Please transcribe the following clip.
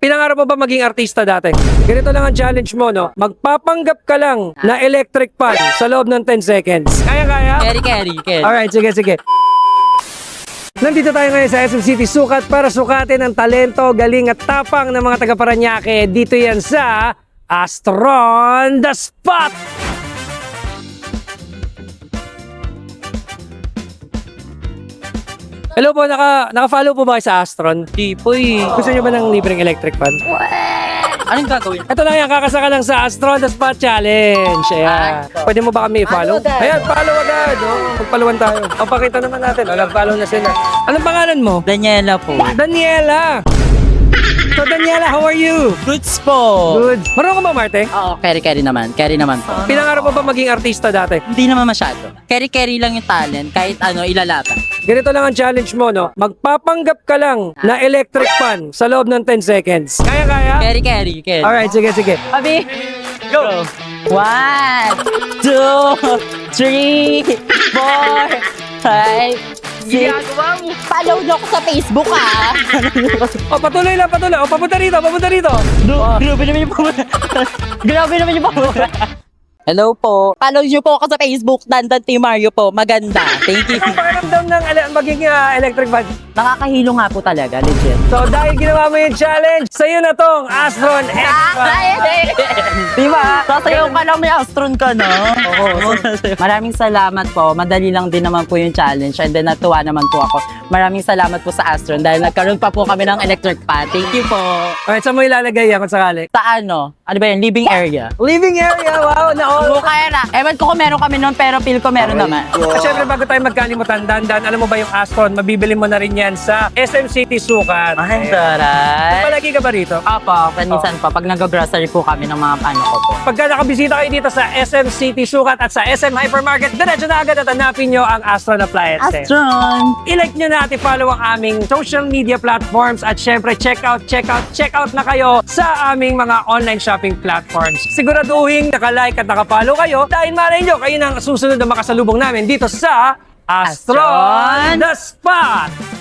Pinangarap mo ba maging artista dati? Ganito lang ang challenge mo, no? Magpapanggap ka lang na electric fan sa loob ng 10 seconds. Kaya? Carry. Alright, sige. Nandito tayo ngayon sa SM City Sukat para sukatin ang talento, galing at tapang ng mga taga-Paranaque. Dito yan sa Astron The Spot! Hello po, naka-follow po ba kayo sa Astron? Di po eh. Gusto nyo ba ng libreng electric fan? Anong gagawin? Ito lang yan, kakasaka lang sa Astron The Spot Challenge. Ayan. Pwede mo ba kami i-follow? Ayan, follow agad. Magpaluan tayo. O, pakita naman natin. Nag-follow na sila. Anong pangalan mo? Daniela po. Daniela! So, Daniela, how are you? Goods po. Good. Marunong ka ba, Marte? Oo, carry naman. Carry naman po. Pinangarap mo ba maging artista dati? Hindi naman masyado. Carry lang yung talent. Kahit ano, ilalaban. Ganito lang ang challenge mo, no? Magpapanggap ka lang na electric fan sa loob ng 10 seconds. Kaya? Carry. Alright, sige. Abi, go! 1, 2, 3, 4, 5, 6. Follow nyo ako sa Facebook, ah! O, patuloy lang. O, papunta rito. Grabe naman yung pamunta. Grabe naman yung pamunta. Hello po. Follow nyo po ako sa Facebook, Dandan T. Mario po. Maganda. Thank you. Ang pakiramdam ng magiging electric fan. Nakakahilo nga po talaga, legit. So, dahil ginawa mo yung challenge, sa'yo na tong Astron X Fan. Diba? Sasayaw ka lang, may Astron ka, no? Oo. Maraming salamat po. Madali lang din naman po yung challenge. And then natuwa naman po ako. Maraming salamat po sa Astron dahil nagkaroon pa po kami ng electric fan. Thank you po. Alright, saan mo ilalagay yan kung sakali? Sa ano? Ano ba yun? Living area. Living area, wow, Kaya na. Ewan ko kung meron kami noon, pero feel ko meron naman. At syempre, bago tayo magkalimutan, dandan, alam mo ba yung Astron, mabibili mo na rin yan sa SM City Sukat. Ay, taray. Palagi ka ba rito? Apo, minsan pa. Pag nag-grocery po kami ng mga ano ko po. Pagka nakabisita kayo dito sa SM City Sukat at sa SM Hypermarket, diretso na agad at hanapin nyo ang Astron Appliances. Astron! I-like nyo na at i-follow ang aming social media platforms at syempre check out na kayo sa aming mga online shopping platforms. Siguraduhin naka-like at naka-follow kayo dahil malay nyo kayo nang susunod na makasalubong namin dito sa Astron The Spot!